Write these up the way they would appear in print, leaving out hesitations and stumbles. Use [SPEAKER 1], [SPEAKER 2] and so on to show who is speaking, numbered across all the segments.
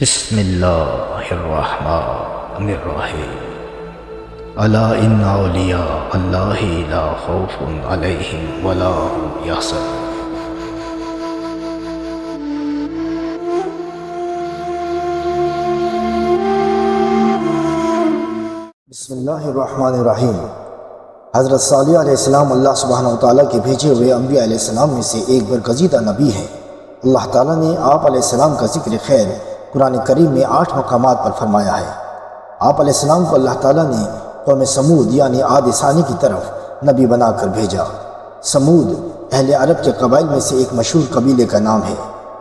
[SPEAKER 1] بسم اللہ الرحمن الرحیم الا ان اولیاء اللہ لا خوف علیہم ولا هم یحزنون۔
[SPEAKER 2] بسم اللہ الرحمن الرحیم۔ حضرت صالح علیہ السلام اللہ سبحانہ وتعالیٰ کے بھیجے ہوئے انبیاء علیہ السلام میں سے ایک برگزیدہ نبی ہیں۔ اللہ تعالیٰ نے آپ علیہ السلام کا ذکر خیر قرآن کریم میں 8 مقامات پر فرمایا ہے۔ آپ علیہ السلام کو اللہ تعالیٰ نے قوم سمود یعنی عاد ثانی کی طرف نبی بنا کر بھیجا۔ سمود اہل عرب کے قبائل میں سے ایک مشہور قبیلے کا نام ہے۔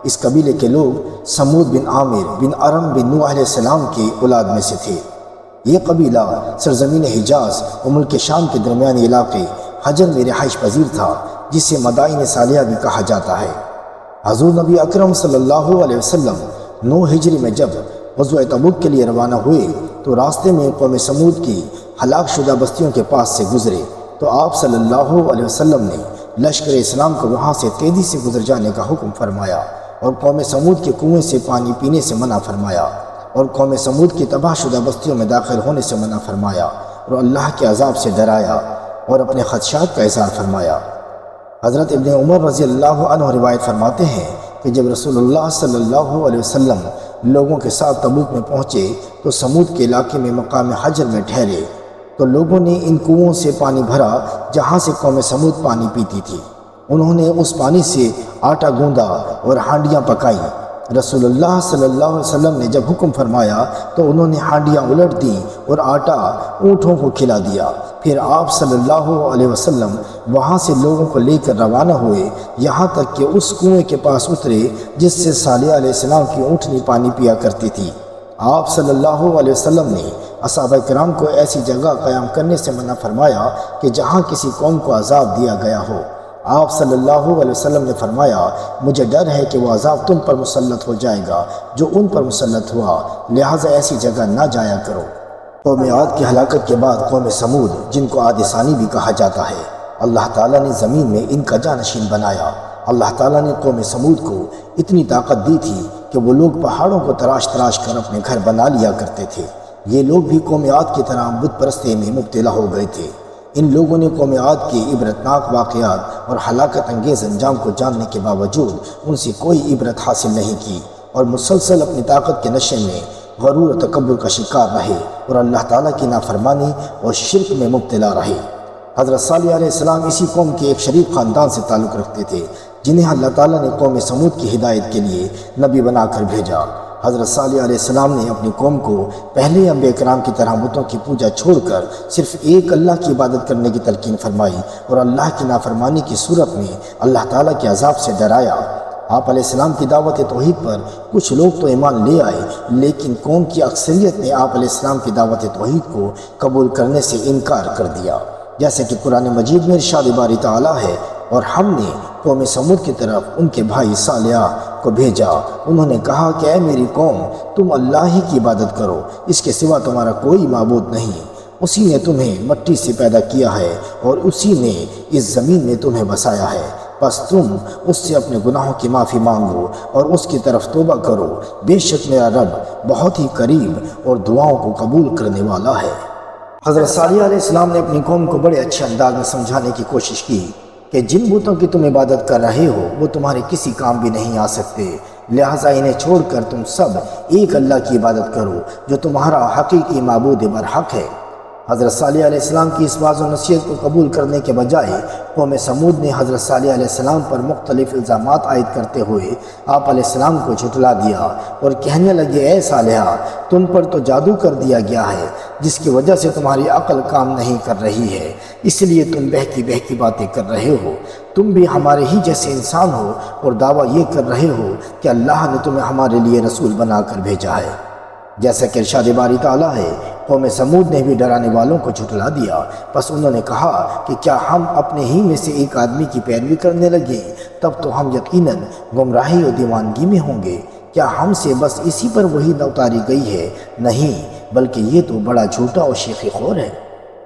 [SPEAKER 2] اس قبیلے کے لوگ سمود بن عامر بن ارم بن نوح علیہ السلام کی اولاد میں سے تھے۔ یہ قبیلہ سرزمین حجاز و ملک شام کے درمیانی علاقے حجر میں رہائش پذیر تھا، جسے مدائن صالحہ بھی کہا جاتا ہے۔ حضور نبی اکرم صلی اللہ علیہ وسلم 9 ہجری میں جب غزوہ تبوک کے لیے روانہ ہوئے تو راستے میں قوم سمود کی ہلاک شدہ بستیوں کے پاس سے گزرے تو آپ صلی اللہ علیہ وسلم نے لشکر اسلام کو وہاں سے تیزی سے گزر جانے کا حکم فرمایا اور قوم سمود کے کنویں سے پانی پینے سے منع فرمایا اور قوم سمود کی تباہ شدہ بستیوں میں داخل ہونے سے منع فرمایا اور اللہ کے عذاب سے ڈرایا اور اپنے خدشات کا اظہار فرمایا۔ حضرت ابن عمر رضی اللہ عنہ روایت فرماتے ہیں کہ جب رسول اللہ صلی اللہ علیہ وسلم لوگوں کے ساتھ تبوک میں پہنچے تو سمود کے علاقے میں مقام حجر میں ٹھہرے تو لوگوں نے ان کنوؤں سے پانی بھرا جہاں سے قوم سمود پانی پیتی تھی۔ انہوں نے اس پانی سے آٹا گوندا اور ہانڈیاں پکائیں۔ رسول اللہ صلی اللہ علیہ وسلم نے جب حکم فرمایا تو انہوں نے ہانڈیاں الٹ دیں اور آٹا اونٹوں کو کھلا دیا۔ پھر آپ صلی اللہ علیہ وسلم وہاں سے لوگوں کو لے کر روانہ ہوئے یہاں تک کہ اس کنویں کے پاس اترے جس سے صالح علیہ السلام کی اونٹنی پانی پیا کرتی تھی۔ آپ صلی اللہ علیہ وسلم نے اصحابہ کرام کو ایسی جگہ قیام کرنے سے منع فرمایا کہ جہاں کسی قوم کو عذاب دیا گیا ہو۔ آپ صلی اللہ علیہ وسلم نے فرمایا مجھے ڈر ہے کہ وہ عذاب تم پر مسلط ہو جائے گا جو ان پر مسلط ہوا، لہٰذا ایسی جگہ نہ جایا کرو۔ قوم عاد کی ہلاکت کے بعد قوم سمود جن کو عاد ثانی بھی کہا جاتا ہے، اللہ تعالیٰ نے زمین میں ان کا جانشین بنایا۔ اللہ تعالیٰ نے قوم سمود کو اتنی طاقت دی تھی کہ وہ لوگ پہاڑوں کو تراش تراش کر اپنے گھر بنا لیا کرتے تھے۔ یہ لوگ بھی قوم عاد کی طرح بت پرستی میں مبتلا ہو گئے تھے۔ ان لوگوں نے قوم عاد کے عبرتناک واقعات اور ہلاکت انگیز انجام کو جاننے کے باوجود ان سے کوئی عبرت حاصل نہیں کی اور مسلسل اپنی طاقت کے نشے میں غرور و تکبر کا شکار رہے اور اللہ تعالیٰ کی نافرمانی اور شرک میں مبتلا رہے۔ حضرت صالح علیہ السلام اسی قوم کے ایک شریف خاندان سے تعلق رکھتے تھے جنہیں اللہ تعالیٰ نے قوم سمود کی ہدایت کے لیے نبی بنا کر بھیجا۔ حضرت صالح علیہ السلام نے اپنی قوم کو پہلے انبیاء کرام کی طرح بتوں کی پوجا چھوڑ کر صرف ایک اللہ کی عبادت کرنے کی تلقین فرمائی اور اللہ کی نافرمانی کی صورت میں اللہ تعالیٰ کے عذاب سے ڈرایا۔ آپ علیہ السلام کی دعوت توحید پر کچھ لوگ تو ایمان لے آئے لیکن قوم کی اکثریت نے آپ علیہ السلام کی دعوت توحید کو قبول کرنے سے انکار کر دیا، جیسے کہ قرآن مجید میں ارشاد باری تعالیٰ ہے اور ہم نے قوم سمود کی طرف ان کے بھائی صالح کو بھیجا۔ انہوں نے کہا کہ اے میری قوم، تم اللہ ہی کی عبادت کرو، اس کے سوا تمہارا کوئی معبود نہیں۔ اسی نے تمہیں مٹی سے پیدا کیا ہے اور اسی نے اس زمین میں تمہیں بسایا ہے، بس تم اس سے اپنے گناہوں کی معافی مانگو اور اس کی طرف توبہ کرو، بے شک میرا رب بہت ہی قریب اور دعاؤں کو قبول کرنے والا ہے۔ حضرت صالح علیہ السلام نے اپنی قوم کو بڑے اچھے انداز میں سمجھانے کی کوشش کی کہ جن بتوں کی تم عبادت کر رہے ہو وہ تمہارے کسی کام بھی نہیں آ سکتے، لہٰذا انہیں چھوڑ کر تم سب ایک اللہ کی عبادت کرو جو تمہارا حقیقی معبود برحق ہے۔ حضرت صالح علیہ السلام کی اس باز و نصیحت کو قبول کرنے کے بجائے قوم سمود نے حضرت صالح علیہ السلام پر مختلف الزامات عائد کرتے ہوئے آپ علیہ السلام کو جھٹلا دیا اور کہنے لگے اے صالح، تم پر تو جادو کر دیا گیا ہے جس کی وجہ سے تمہاری عقل کام نہیں کر رہی ہے، اس لیے تم بہکی بہکی باتیں کر رہے ہو۔ تم بھی ہمارے ہی جیسے انسان ہو اور دعویٰ یہ کر رہے ہو کہ اللہ نے تمہیں ہمارے لیے رسول بنا کر بھیجا ہے۔ جیسا کہ ارشاد باری تعالیٰ ہے، قوم سمود نے بھی ڈرانے والوں کو جھٹلا دیا، پس انہوں نے کہا کہ کیا ہم اپنے ہی میں سے ایک آدمی کی پیروی کرنے لگے تب تو ہم یقیناً گمراہی اور دیوانگی میں ہوں گے۔ کیا ہم سے بس اسی پر وحی نہ اتاری گئی ہے؟ نہیں، بلکہ یہ تو بڑا جھوٹا اور شیخ خور ہے۔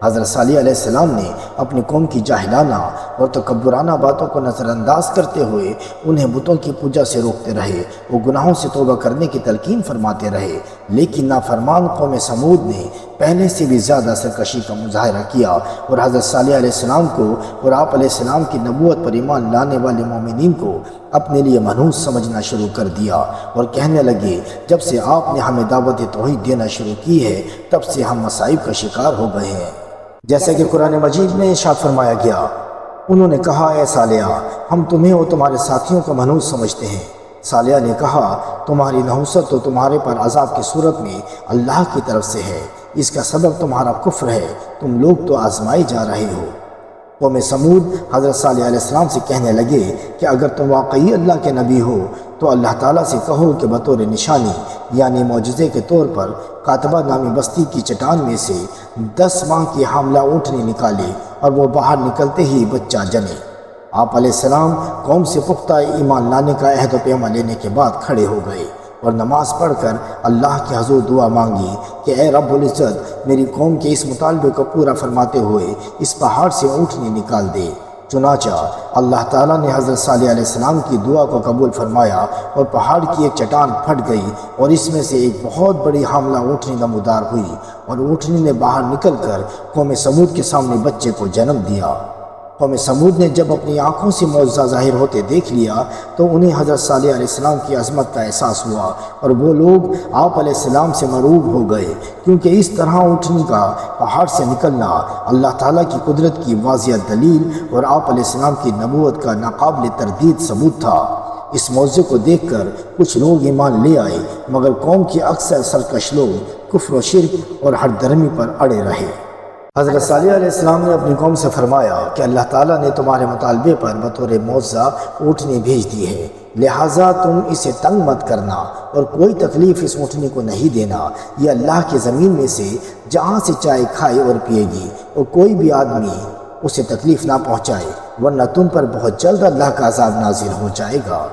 [SPEAKER 2] حضرت صالح علیہ السلام نے اپنی قوم کی جاہلانہ اور تکبرانہ باتوں کو نظر انداز کرتے ہوئے انہیں بتوں کی پوجا سے روکتے رہے، وہ گناہوں سے توبہ کرنے کی تلقین فرماتے رہے، لیکن نافرمان قوم سمود نے پہلے سے بھی زیادہ سرکشی کا مظاہرہ کیا اور حضرت صالح علیہ السلام کو اور آپ علیہ السلام کی نبوت پر ایمان لانے والے مومنین کو اپنے لیے منحوس سمجھنا شروع کر دیا اور کہنے لگے جب سے آپ نے ہمیں دعوت توحید دینا شروع کی ہے تب سے ہم مصائب کا شکار ہو گئے ہیں۔ جیسا کہ قرآن مجید میں ارشاد فرمایا گیا، انہوں نے کہا اے صالحہ ہم تمہیں اور تمہارے ساتھیوں کو منحوس سمجھتے ہیں۔ صالحہ نے کہا تمہاری نحوست تو تمہارے پر عذاب کی صورت میں اللہ کی طرف سے ہے، اس کا سبب تمہارا کفر ہے، تم لوگ تو آزمائے جا رہے ہو۔ قوم سمود حضرت صالح علیہ السلام سے کہنے لگے کہ اگر تم واقعی اللہ کے نبی ہو تو اللہ تعالیٰ سے کہو کہ بطور نشانی یعنی معجزے کے طور پر کاتبہ نامی بستی کی چٹان میں سے 10 ماہ کی حاملہ اونٹنی نکالے اور وہ باہر نکلتے ہی بچہ جنے۔ آپ علیہ السلام قوم سے پختہ ایمان لانے کا عہد و پیمہ لینے کے بعد کھڑے ہو گئے اور نماز پڑھ کر اللہ کے حضور دعا مانگی کہ اے رب العزت میری قوم کے اس مطالبے کو پورا فرماتے ہوئے اس پہاڑ سے اونٹنی نکال دے۔ چنانچہ اللہ تعالیٰ نے حضرت صالح علیہ السلام کی دعا کو قبول فرمایا اور پہاڑ کی ایک چٹان پھٹ گئی اور اس میں سے ایک بہت بڑی حاملہ اونٹنی نمودار ہوئی اور اونٹنی نے باہر نکل کر قوم سمود کے سامنے بچے کو جنم دیا۔ قوم سمود نے جب اپنی آنکھوں سے معجزہ ظاہر ہوتے دیکھ لیا تو انہیں حضرت صالح علیہ السلام کی عظمت کا احساس ہوا اور وہ لوگ آپ علیہ السلام سے مرعوب ہو گئے، کیونکہ اس طرح اونٹنی کا پہاڑ سے نکلنا اللہ تعالیٰ کی قدرت کی واضح دلیل اور آپ علیہ السلام کی نبوت کا ناقابل تردید ثبوت تھا۔ اس موضوع کو دیکھ کر کچھ لوگ ایمان لے آئے، مگر قوم کے اکثر سرکش لوگ کفر و شرک اور ہر درمی پر اڑے رہے۔ حضرت صالح علیہ السلام نے اپنی قوم سے فرمایا کہ اللہ تعالیٰ نے تمہارے مطالبے پر بطور معجزہ اونٹنی بھیج دی ہے، لہٰذا تم اسے تنگ مت کرنا اور کوئی تکلیف اس اونٹنی کو نہیں دینا، یہ اللہ کی زمین میں سے جہاں سے چائے کھائے اور پیے گی اور کوئی بھی آدمی اسے تکلیف نہ پہنچائے، ورنہ تم پر بہت جلد اللہ کا عذاب نازل ہو جائے گا۔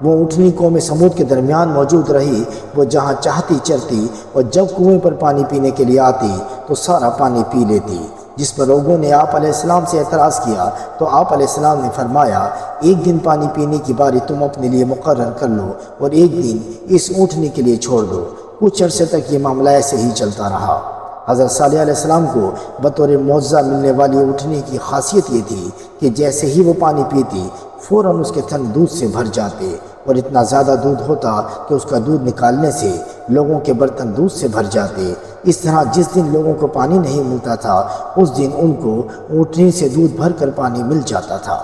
[SPEAKER 2] وہ اونٹنی قوم سمود کے درمیان موجود رہی، وہ جہاں چاہتی چلتی اور جب کنویں پر پانی پینے کے لیے آتی تو سارا پانی پی لیتی۔ جس پر لوگوں نے آپ علیہ السلام سے اعتراض کیا تو آپ علیہ السلام نے فرمایا ایک دن پانی پینے کی باری تم اپنے لیے مقرر کر لو اور ایک دن اس اونٹنی کے لیے چھوڑ دو۔ کچھ عرصے تک یہ معاملہ ایسے ہی چلتا رہا۔ حضرت صالح علیہ السلام کو بطور معجزہ ملنے والی اونٹنی کی خاصیت یہ تھی کہ جیسے ہی وہ پانی پیتی فوراً اس کے تھن دودھ سے بھر جاتے اور اتنا زیادہ دودھ ہوتا کہ اس کا دودھ نکالنے سے لوگوں کے برتن دودھ سے بھر جاتے۔ اس طرح جس دن لوگوں کو پانی نہیں ملتا تھا اس دن ان کو اونٹنی سے دودھ بھر کر پانی مل جاتا تھا۔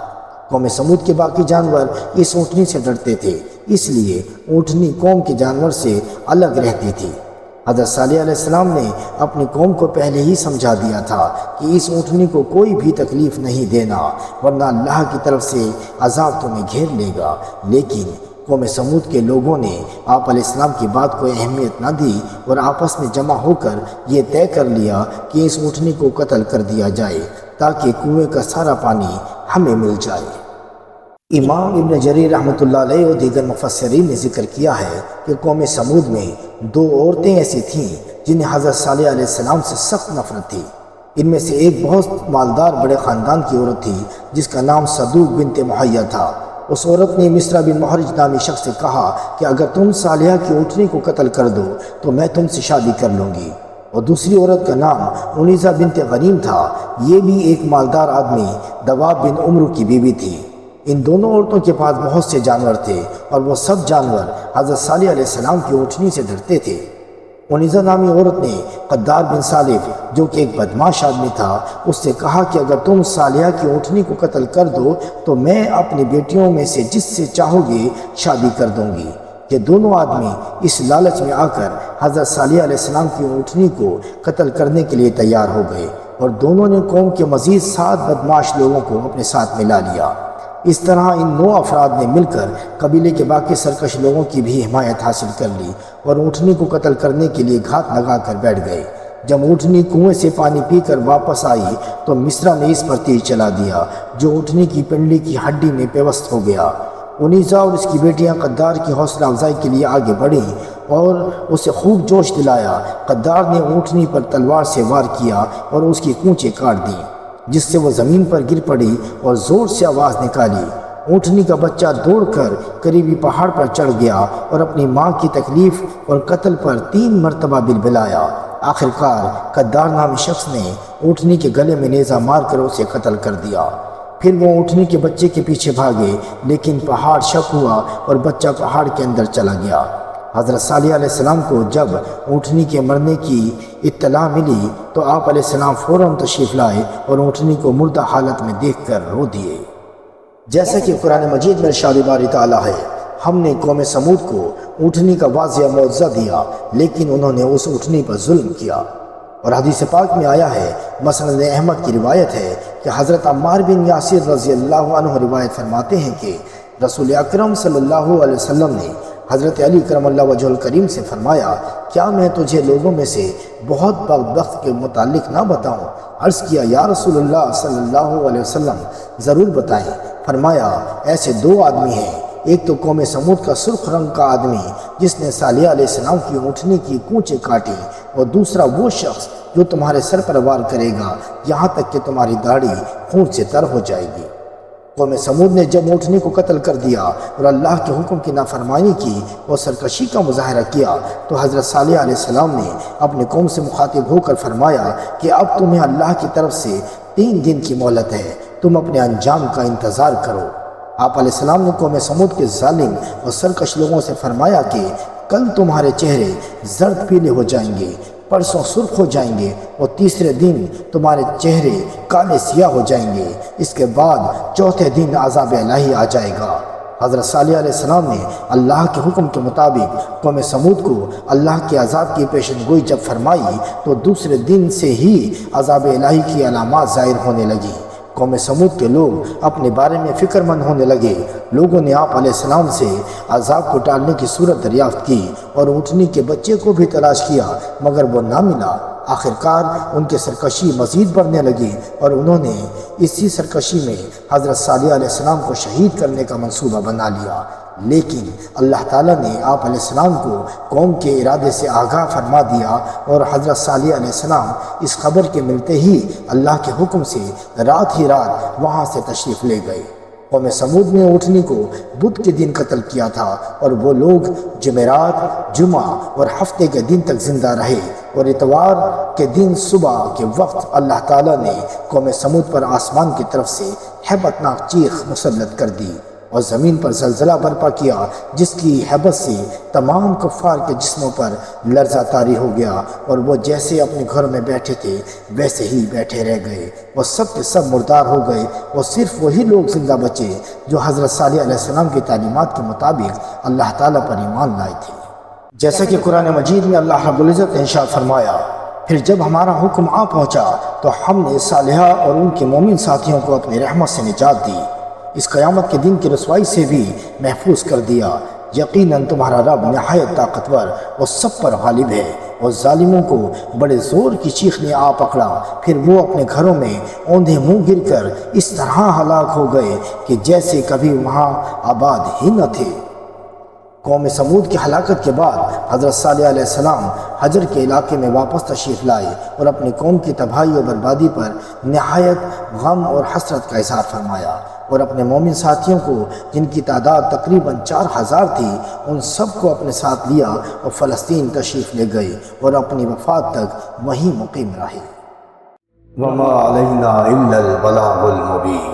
[SPEAKER 2] قوم سمود کے باقی جانور اس اونٹنی سے ڈرتے تھے، اس لیے اونٹنی قوم کے جانور سے الگ رہتی تھی۔ حضرت صالح علیہ السلام نے اپنی قوم کو پہلے ہی سمجھا دیا تھا کہ اس اونٹنی کو کوئی بھی تکلیف نہیں دینا، ورنہ اللہ کی طرف سے عذاب تمہیں گھیر لے گا، لیکن قوم سمود کے لوگوں نے آپ علیہ السلام کی بات کو اہمیت نہ دی اور آپس میں جمع ہو کر یہ طے کر لیا کہ اس اونٹنی کو قتل کر دیا جائے تاکہ کنویں کا سارا پانی ہمیں مل جائے۔ امام ابن جریر رحمۃ اللہ علیہ اور دیگر مفسرین نے ذکر کیا ہے کہ قوم سمود میں 2 عورتیں ایسی تھیں جنہیں حضرت صالح علیہ السلام سے سخت نفرت تھی۔ ان میں سے ایک بہت مالدار بڑے خاندان کی عورت تھی جس کا نام صدوق بنت محیہ تھا۔ اس عورت نے مصرع بن محرج نامی شخص سے کہا کہ اگر تم صالحہ کی اونٹنی کو قتل کر دو تو میں تم سے شادی کر لوں گی۔ اور دوسری عورت کا نام انیسہ بنت غنیم تھا، یہ بھی ایک مالدار آدمی دواب بن عمرو کی بیوی تھی۔ ان دونوں عورتوں کے پاس بہت سے جانور تھے اور وہ سب جانور حضرت صالح علیہ السلام کی اونٹنی سے ڈرتے تھے۔ انیسہ نامی عورت نے قدار بن صالف جو کہ ایک بدماش آدمی تھا اس سے کہا کہ اگر تم صالحہ کی اونٹنی کو قتل کر دو تو میں اپنی بیٹیوں میں سے جس سے چاہو گے شادی کر دوں گی۔ یہ دونوں آدمی اس لالچ میں آ کر حضرت صالح علیہ السلام کی اونٹنی کو قتل کرنے کے لیے تیار ہو گئے اور دونوں نے قوم کے مزید 7 بدماش لوگوں کو اپنے ساتھ ملا لیا۔ اس طرح ان 9 افراد نے مل کر قبیلے کے باقی سرکش لوگوں کی بھی حمایت حاصل کر لی اور اونٹنی کو قتل کرنے کے لیے گھات لگا کر بیٹھ گئے۔ جب اونٹنی کنویں سے پانی پی کر واپس آئی تو مصرع نے اس پر تیر چلا دیا جو اونٹنی کی پنڈلی کی ہڈی میں پیوست ہو گیا۔ انیسہ اور اس کی بیٹیاں قدار کی حوصلہ افزائی کے لیے آگے بڑھیں اور اسے خوب جوش دلایا۔ غدار نے اونٹنی پر تلوار سے وار کیا اور اس کی کونچیں کاٹ دیں، جس سے وہ زمین پر گر پڑی اور زور سے آواز نکالی۔ اونٹنی کا بچہ دوڑ کر قریبی پہاڑ پر چڑھ گیا اور اپنی ماں کی تکلیف اور قتل پر 3 مرتبہ بلبلایا۔ آخرکار غدار نامی شخص نے اونٹنی کے گلے میں نیزہ مار کر اسے قتل کر دیا۔ پھر وہ اونٹنی کے بچے کے پیچھے بھاگے، لیکن پہاڑ شک ہوا اور بچہ پہاڑ کے اندر چلا گیا۔ حضرت صالح علیہ السلام کو جب اونٹنی کے مرنے کی اطلاع ملی تو آپ علیہ السلام فوراً تشریف لائے اور اونٹنی کو مردہ حالت میں دیکھ کر رو دیے۔ جیسا کہ قرآن مجید میں ارشاد باری تعالیٰ ہے، ہم نے قوم سمود کو اونٹنی کا واضح معجزہ دیا، لیکن انہوں نے اس اونٹنی پر ظلم کیا۔ اور حدیث پاک میں آیا ہے، مسند احمد کی روایت ہے کہ حضرت عمار بن یاسر رضی اللہ عنہ روایت فرماتے ہیں کہ رسول اکرم صلی اللہ علیہ وسلم نے حضرت علی کرم اللہ وجہ الکریم سے فرمایا، کیا میں تجھے لوگوں میں سے بہت بدبخت کے متعلق نہ بتاؤں؟ عرض کیا، یا رسول اللہ صلی اللہ علیہ وسلم ضرور بتائیں۔ فرمایا، ایسے 2 آدمی ہیں، ایک تو قوم سمود کا سرخ رنگ کا آدمی جس نے صالح علیہ السلام کی اونٹنی کی کونچیں کاٹی، اور دوسرا وہ شخص جو تمہارے سر پر وار کرے گا یہاں تک کہ تمہاری داڑھی خون سے تر ہو جائے گی۔ قوم سمود نے جب اونٹنی کو قتل کر دیا اور اللہ کے حکم کی نافرمانی کی اور سرکشی کا مظاہرہ کیا تو حضرت صالح علیہ السلام نے اپنے قوم سے مخاطب ہو کر فرمایا کہ اب تمہیں اللہ کی طرف سے 3 دن کی مہلت ہے، تم اپنے انجام کا انتظار کرو۔ آپ علیہ السلام نے قوم سمود کے ظالم اور سرکش لوگوں سے فرمایا کہ کل تمہارے چہرے زرد پیلے ہو جائیں گے، پرسوں سرخ ہو جائیں گے، اور تیسرے دن تمہارے چہرے کالے سیاہ ہو جائیں گے، اس کے بعد چوتھے دن عذاب الہی آ جائے گا۔ حضرت صالح علیہ السلام نے اللہ کے حکم کے مطابق قوم سمود کو اللہ کے عذاب کی پیشن گوئی جب فرمائی تو دوسرے دن سے ہی عذاب الہی کی علامات ظاہر ہونے لگی۔ قوم سمود کے لوگ اپنے بارے میں فکر مند ہونے لگے۔ لوگوں نے آپ علیہ السلام سے عذاب کو ٹالنے کی صورت دریافت کی اور اونٹنی کے بچے کو بھی تلاش کیا، مگر وہ نہ ملا۔ آخرکار ان کے سرکشی مزید بڑھنے لگی اور انہوں نے اسی سرکشی میں حضرت صالح علیہ السلام کو شہید کرنے کا منصوبہ بنا لیا، لیکن اللہ تعالیٰ نے آپ علیہ السلام کو قوم کے ارادے سے آگاہ فرما دیا اور حضرت صالح علیہ السلام اس خبر کے ملتے ہی اللہ کے حکم سے رات ہی رات وہاں سے تشریف لے گئے۔ قوم سمود نے اونٹنی کو بدھ کے دن قتل کیا تھا اور وہ لوگ جمعرات، جمعہ اور ہفتے کے دن تک زندہ رہے، اور اتوار کے دن صبح کے وقت اللہ تعالیٰ نے قوم سمود پر آسمان کی طرف سے ہیبت ناک چیخ مسلط کر دی اور زمین پر زلزلہ برپا کیا، جس کی ہیبت سے تمام کفار کے جسموں پر لرزہ طاری ہو گیا، اور وہ جیسے اپنے گھر میں بیٹھے تھے ویسے ہی بیٹھے رہ گئے، وہ سب کے سب مردار ہو گئے، اور صرف وہی لوگ زندہ بچے جو حضرت صالح علیہ السلام کی تعلیمات کے مطابق اللہ تعالیٰ پر ایمان لائے تھے۔ جیسا کہ قرآن مجید میں اللہ رب العزت نے ارشاد فرمایا، پھر جب ہمارا حکم آ پہنچا تو ہم نے صالحہ اور ان کے مومن ساتھیوں کو اپنی رحمت سے نجات دی، اس قیامت کے دن کی رسوائی سے بھی محفوظ کر دیا۔ یقیناً تمہارا رب نہایت طاقتور اور سب پر غالب ہے۔ اور ظالموں کو بڑے زور کی چیخ نے آ پکڑا، پھر وہ اپنے گھروں میں اوندھے منہ گر کر اس طرح ہلاک ہو گئے کہ جیسے کبھی وہاں آباد ہی نہ تھے۔ قوم سمود کی ہلاکت کے بعد حضرت صالح علیہ السلام حجر کے علاقے میں واپس تشریف لائے اور اپنی قوم کی تباہی و بربادی پر نہایت غم اور حسرت کا اظہار فرمایا، اور اپنے مومن ساتھیوں کو جن کی تعداد تقریباً 4000 تھی ان سب کو اپنے ساتھ لیا اور فلسطین تشریف لے گئے اور اپنی وفات تک وہیں مقیم رہے۔
[SPEAKER 1] وما علینا الا البلاغ المبین۔